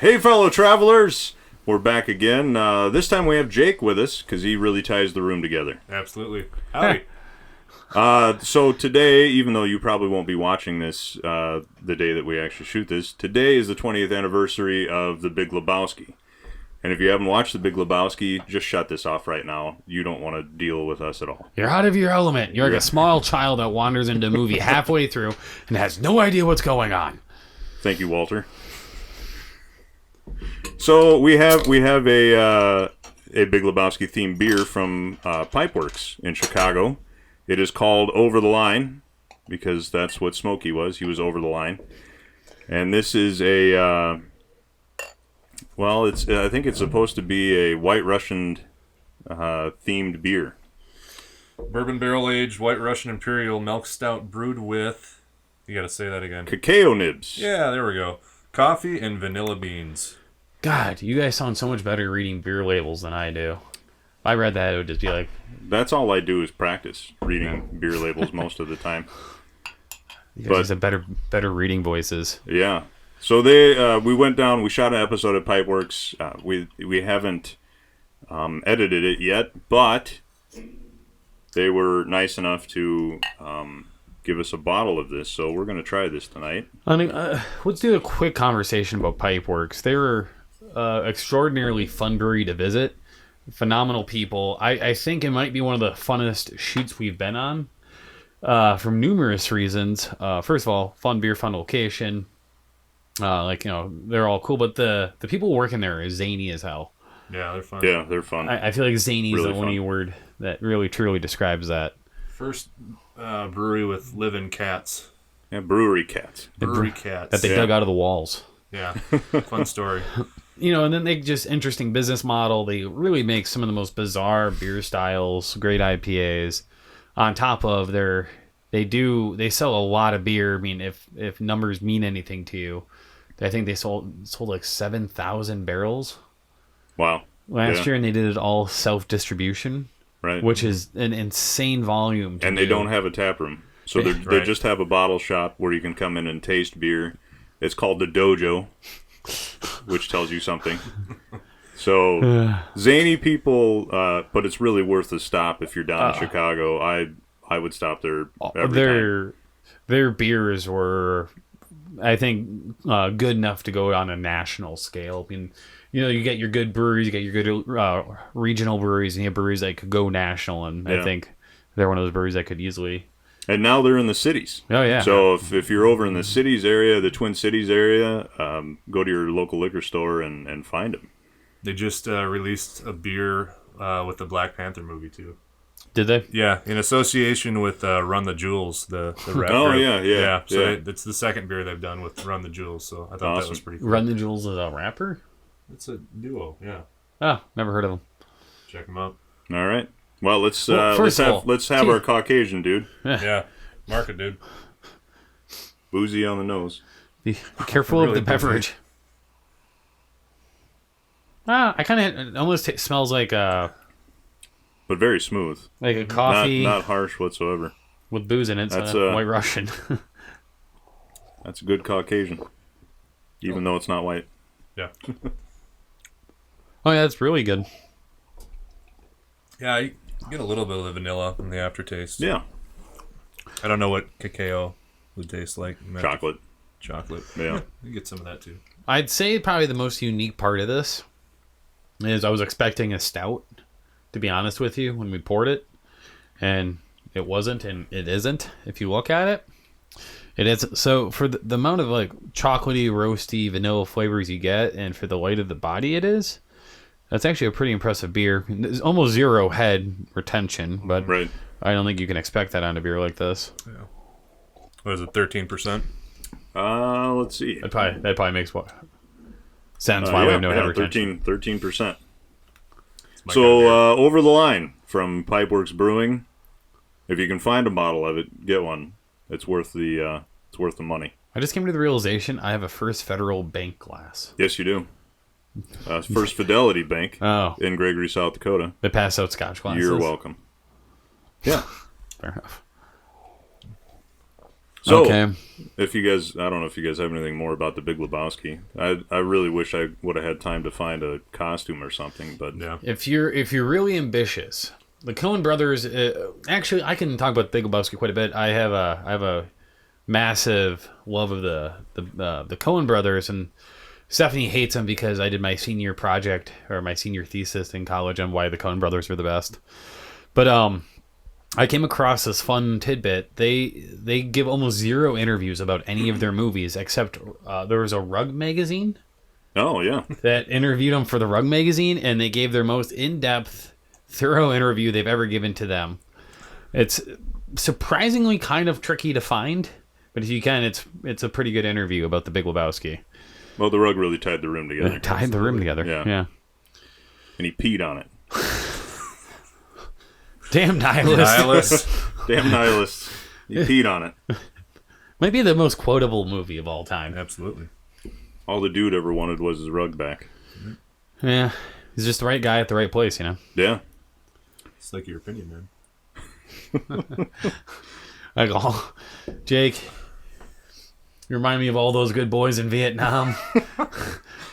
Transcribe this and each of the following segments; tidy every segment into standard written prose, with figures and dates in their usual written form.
Hey, fellow travelers! We're back again. This time we have Jake with us because he really ties the room together. Absolutely. Howdy. So today, even though you probably won't be watching this the day that we actually shoot this, today is the 20th anniversary of the Big Lebowski. And if you haven't watched the Big Lebowski, just shut this off right now. You don't want to deal with us at all. You're out of your element. You're like a small child that wanders into a movie halfway through and has no idea what's going on. Thank you, Walter. So we have a Big Lebowski themed beer from Pipeworks in Chicago. It is called Over the Line because that's what Smokey was. He was over the line. And this is a I think it's supposed to be a White Russian themed beer. Bourbon barrel aged White Russian Imperial milk stout brewed with, you gotta say that again. Cacao nibs. Yeah, there we go. Coffee and vanilla beans. God, you guys sound so much better reading beer labels than I do. If I read that, it would just be like... That's all I do is practice reading beer labels most of the time. You guys have better reading voices. Yeah. So we went down, we shot an episode at Pipeworks. We haven't edited it yet, but they were nice enough to give us a bottle of this, so we're going to try this tonight. Let's do a quick conversation about Pipeworks. They were extraordinarily fun brewery to visit. Phenomenal people. I think it might be one of the funnest shoots we've been on for numerous reasons. First of all, fun beer, fun location. They're all cool, but the people working there is zany as hell. Yeah, they're fun. Yeah, they're fun. I feel like zany is really the only word that really truly describes that. First brewery with living cats. Yeah, brewery cats. Brewery cats. That they dug out of the walls. Yeah, fun story. And then they just interesting business model. They really make some of the most bizarre beer styles, great IPAs. On top of they sell a lot of beer. I mean, if numbers mean anything to you, I think they sold like 7,000 barrels. Wow. Last year, and they did it all self-distribution. Right. Which is an insane volume. And they don't have a tap room. So they just have a bottle shop where you can come in and taste beer. It's called the Dojo, which tells you something. So, zany people, but it's really worth a stop if you're down in Chicago. I would stop there every time. Their beers were, I think, good enough to go on a national scale. I mean, you get your good breweries, you get your good regional breweries, and you have breweries that could go national, and I think they're one of those breweries that could easily... And now they're in the cities. Oh, yeah. So if you're over in the cities area, the Twin Cities area, go to your local liquor store and find them. They just released a beer with the Black Panther movie, too. Did they? Yeah, in association with Run the Jewels, the rap Oh, group. yeah. So it's the second beer they've done with Run the Jewels, so I thought that was pretty cool. Run the Jewels is a rapper? It's a duo, yeah. Oh, never heard of them. Check them out. All right. Well, let's have our Caucasian dude. Yeah, mark it, dude. Boozy on the nose. Be careful of the beverage. I kind of it almost smells like but very smooth. Like a coffee, not harsh whatsoever. With booze in it. That's White Russian. That's a good Caucasian, even though it's not white. Yeah. Oh yeah, that's really good. Yeah, you get a little bit of the vanilla in the aftertaste. Yeah. I don't know what cacao would taste like. Chocolate. Yeah. You get some of that too. I'd say probably the most unique part of this is I was expecting a stout, to be honest with you, when we poured it. And it wasn't, and it isn't, if you look at it. It is. So for the amount of like chocolatey, roasty, vanilla flavors you get, and for the light of the body it is, that's actually a pretty impressive beer. There's almost zero head retention, but I don't think you can expect that on a beer like this. Yeah. What is it, 13%? Let's see. That probably makes sense why we have no head retention. 13%. So Over the Line from Pipeworks Brewing. If you can find a bottle of it, get one. It's worth the money. I just came to the realization I have a First Federal Bank glass. Yes, you do. First Fidelity Bank in Gregory, South Dakota. They pass out Scotch glasses. You're welcome. Yeah. Fair enough. So, okay. if you guys, I don't know if you guys have anything more about the Big Lebowski. I really wish I would have had time to find a costume or something, but Yeah. If you're really ambitious, the Coen brothers. Actually, I can talk about the Big Lebowski quite a bit. I have a massive love of the Coen brothers, and Stephanie hates them because I did my senior project or my senior thesis in college on why the Coen brothers were the best. But I came across this fun tidbit. They give almost zero interviews about any of their movies, except there was a Rug magazine. Oh, yeah. That interviewed them for the Rug magazine, and they gave their most in-depth, thorough interview they've ever given to them. It's surprisingly kind of tricky to find, but if you can, it's a pretty good interview about the Big Lebowski. Well, the Rug really tied the room together. Tied the room together. Yeah. And he peed on it. Damn nihilist. Damn nihilists. He peed on it. Might be the most quotable movie of all time. Absolutely. All the dude ever wanted was his rug back. Yeah. He's just the right guy at the right place, you know? Yeah. It's like your opinion, man. Like, oh, Jake, you remind me of all those good boys in Vietnam.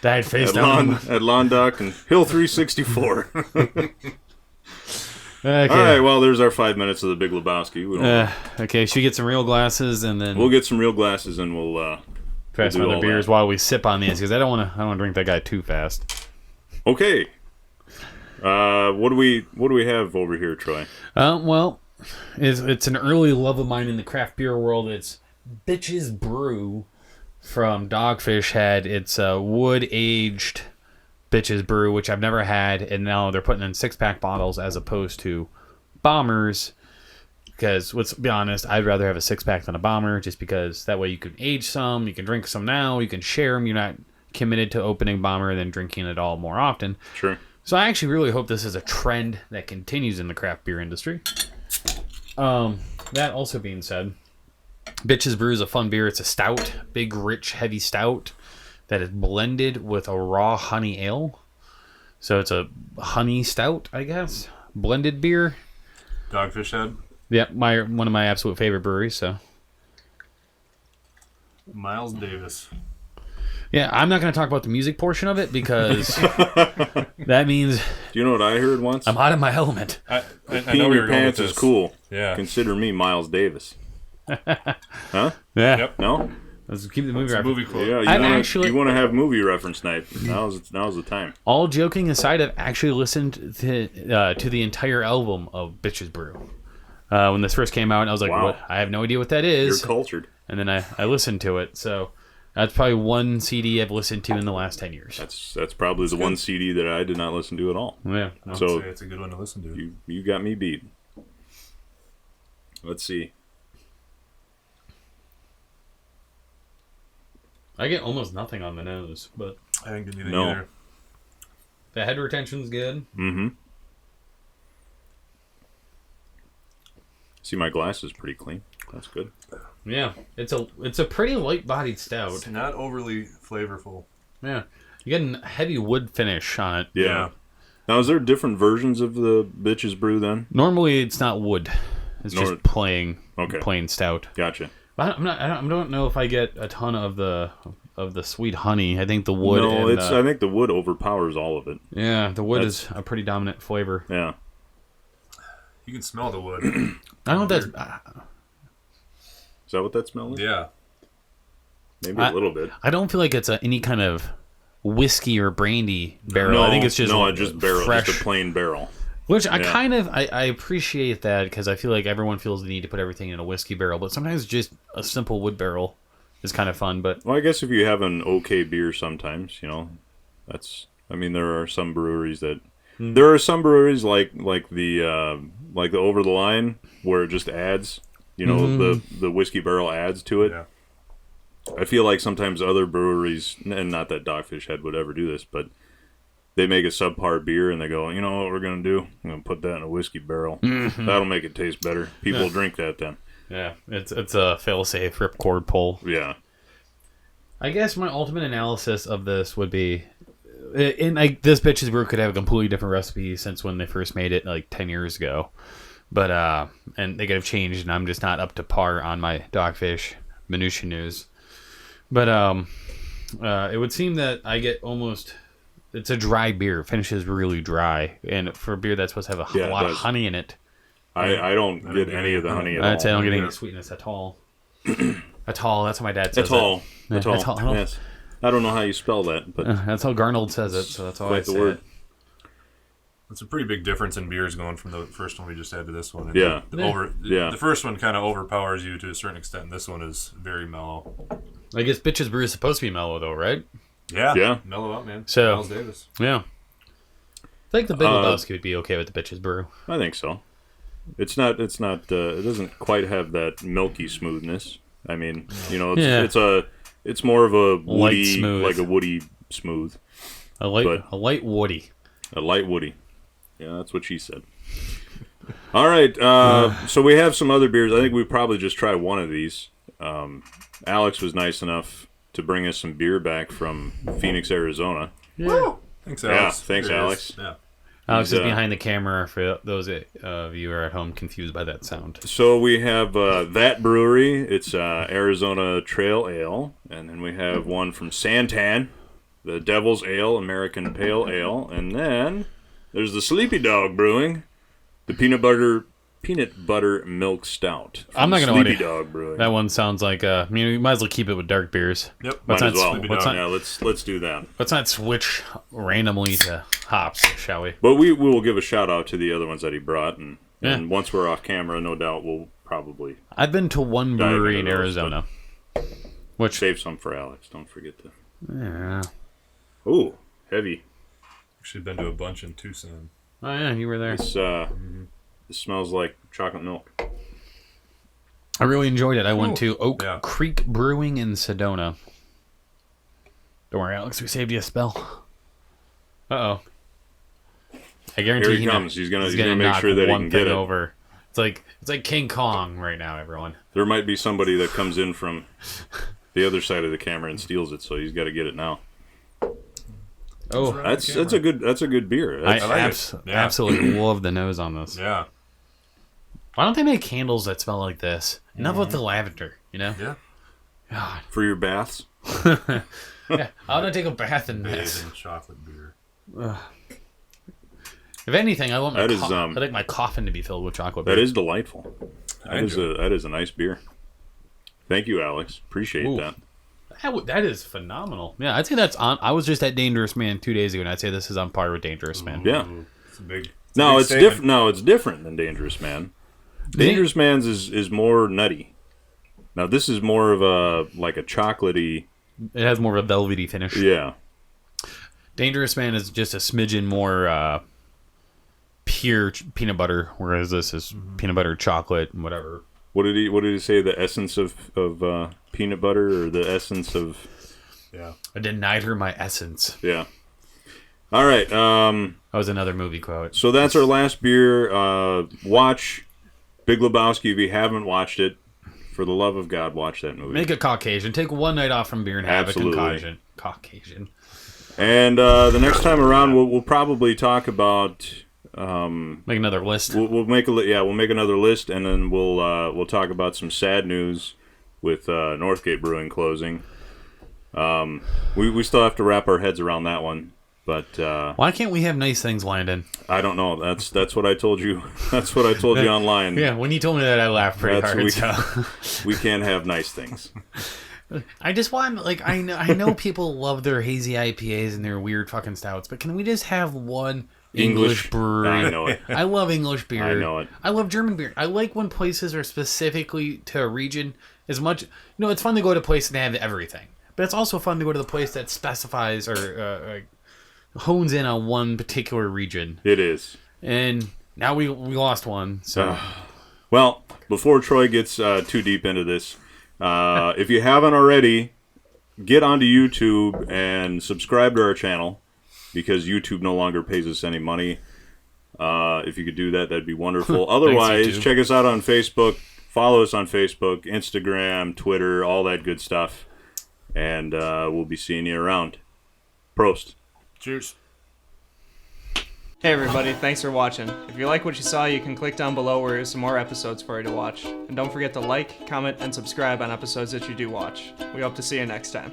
Died face down. At Londoc and Hill 364. Okay. All right, well, there's our 5 minutes of the Big Lebowski. Okay, should we get some real glasses and then We'll get some real glasses and we'll try some do other all beers that. while we sip on these because I don't want to drink that guy too fast. Okay. What do we have over here, Troy? Well, it's an early love of mine in the craft beer world. It's Bitches Brew from Dogfish Head. It's a wood-aged Bitches Brew, which I've never had, and now they're putting in 6-pack bottles as opposed to bombers. Because, let's be honest, I'd rather have a 6-pack than a bomber, just because that way you can age some, you can drink some now, you can share them. You're not committed to opening bomber and then drinking it all more often. Sure. So I actually really hope this is a trend that continues in the craft beer industry. That also being said, Bitches Brew is a fun beer. It's a stout, big, rich, heavy stout that is blended with a raw honey ale. So it's a honey stout, I guess. Blended beer. Dogfish Head. Yeah, one of my absolute favorite breweries. So Miles Davis. yeah, I'm not going to talk about the music portion of it because that means Do you know what I heard once? I'm out of my element. I Peeing know we your were going with pants is this. cool. Yeah. Consider me Miles Davis. Huh? Yeah. Yep. No? Let's keep the movie It's a reference. movie quote. Yeah, you want to have movie reference night. Now's the time. All joking aside, I've actually listened to the entire album of Bitches Brew. When this first came out, I was like, Wow. "What? I have no idea what that You're is." cultured. And then I listened to it. So that's probably one CD I've listened to in the last 10 years. That's probably the one CD that I did not listen to at all. Yeah. I would So- say it's a good one to listen to. You got me beat. Let's see. I get almost nothing on the nose, but I didn't get anything No. either. the head retention's good. Mm-hmm. See, my glass is pretty clean. That's good. Yeah, it's a pretty light-bodied stout. It's not overly flavorful. Yeah, you get a heavy wood finish on it. Yeah. Now, is there different versions of the Bitches Brew then? Normally, it's not wood; it's just plain stout. Gotcha. I don't know if I get a ton of the sweet honey. I think the wood. No, I think the wood overpowers all of it. Yeah, the wood is a pretty dominant flavor. Yeah. You can smell the wood. I don't know if that's. Is that what that smell is? Yeah. Maybe a little bit. I don't feel like it's any kind of whiskey or brandy barrel. I think it's just just barrel, fresh. just a plain barrel. Which I appreciate that because I feel like everyone feels the need to put everything in a whiskey barrel, but sometimes just a simple wood barrel is kind of fun. But Well, I guess if you have an okay beer sometimes, there are some breweries that there are some breweries like the Over the Line where it just adds, the whiskey barrel adds to it. Yeah. I feel like sometimes other breweries, and not that Dogfish Head would ever do this, but they make a subpar beer and they go, you know what we're going to do? I'm going to put that in a whiskey barrel. That'll make it taste better. People will drink that then. yeah, it's a fail-safe ripcord pull. Yeah. I guess my ultimate analysis of this would be, this Bitches Brew could have a completely different recipe since when they first made it 10 years ago. But and they could have changed, and I'm just not up to par on my Dogfish minutia news. But it would seem that I get almost. It's a dry beer. It finishes really dry, and for a beer that's supposed to have a lot of honey in it. I don't get any of the honey at all. I'd say I don't get any sweetness at all. At all. That's what my dad says. At all. At all. Yes. I don't know how you spell that, but that's how Garnold says it. So that's all I say. The word. It's a pretty big difference in beers going from the first one we just had to this one. Yeah. The first one kind of overpowers you to a certain extent, and this one is very mellow. I guess Bitches Brew is supposed to be mellow, though, right? Yeah. Mellow up, man. So, Miles Davis. Yeah. I think the Big Lebowski would be okay with the Bitches Brew. I think so. It's not. It doesn't quite have that milky smoothness. I mean, it's more of a woody, like a woody smooth. A light woody. A light woody. Yeah, that's what she said. All right, so we have some other beers. I think we probably just try one of these. Alex was nice enough to bring us some beer back from Phoenix, Arizona. Yeah. Thanks, Alex. Yeah, thanks, Alex. Yeah. Alex is behind the camera for those of you who are at home confused by that sound. So we have that brewery. It's Arizona Trail Ale. And then we have one from Santan, the Devil's Ale, American Pale Ale. And then there's the Sleepy Dog Brewing, the Peanut Butter Milk Stout. I'm not going to Sleepy Dog Brewing. That one sounds like we might as well keep it with dark beers. Yep. Might as well. Yeah, let's do that. Let's not switch randomly to hops, shall we? But we will give a shout out to the other ones that he brought, and once we're off camera, no doubt we'll probably. I've been to one brewery in Arizona, which save some for Alex. Don't forget to. Yeah. Ooh, heavy. Actually, been to a bunch in Tucson. Oh yeah, you were there. This smells like chocolate milk. I really enjoyed it. I went to Oak Creek Brewing in Sedona. Don't worry, Alex. We saved you a spell. Uh-oh. I guarantee Here he comes. He's gonna make sure that he can get it over. It's like King Kong right now, everyone. There might be somebody that comes in from the other side of the camera and steals it, so he's got to get it now. Oh, that's a good beer. I absolutely love the nose on this. Yeah. Why don't they make candles that smell like this? Enough with the lavender, you know? Yeah. God. For your baths? Yeah, I want to take a bath in this. Amazing chocolate beer. If anything, I want I'd like my coffin to be filled with chocolate beer. That is delightful. That is a nice beer. Thank you, Alex. Appreciate that. That is phenomenal. Yeah, I'd say that's on. I was just at Dangerous Man 2 days ago, and I'd say this is on par with Dangerous Man. Yeah. It's a big. It's different. No, it's different than Dangerous Man. Dangerous Man's is more nutty. Now this is more of a chocolatey. It has more of a velvety finish. Yeah. Dangerous Man is just a smidgen more pure peanut butter, whereas this is peanut butter, chocolate, and whatever. What did he say? The essence of peanut butter, or the essence of? Yeah. I denied her my essence. Yeah. All right. That was another movie quote. So that's our last beer. Watch Big Lebowski if you haven't watched it. For the love of God, watch that movie. Make a Caucasian. Take one night off from beer and have a Caucasian. And the next time around, we'll probably talk about. Make another list. We'll make another list, and then we'll talk about some sad news with Northgate Brewing closing. We still have to wrap our heads around that one, but why can't we have nice things, Landon? I don't know. That's what I told you. That's what I told you online. Yeah, when you told me that, I laughed pretty hard. We can't have nice things. I just want, I know people love their hazy IPAs and their weird fucking stouts, but can we just have one English brewery? I know it. I love English beer. I know it. I love German beer. I like when places are specifically to a region as much. It's fun to go to a place and they have everything, but it's also fun to go to the place that specifies or hones in on one particular region. It is. And now we lost one. So, well, before Troy gets too deep into this, if you haven't already, get onto YouTube and subscribe to our channel, because YouTube no longer pays us any money. If you could do that, that'd be wonderful. Otherwise, Thanks, check us out on Facebook. Follow us on Facebook, Instagram, Twitter, all that good stuff. And we'll be seeing you around. Prost. Cheers. Hey everybody, thanks for watching. If you like what you saw, you can click down below where there's some more episodes for you to watch. And don't forget to like, comment, and subscribe on episodes that you do watch. We hope to see you next time.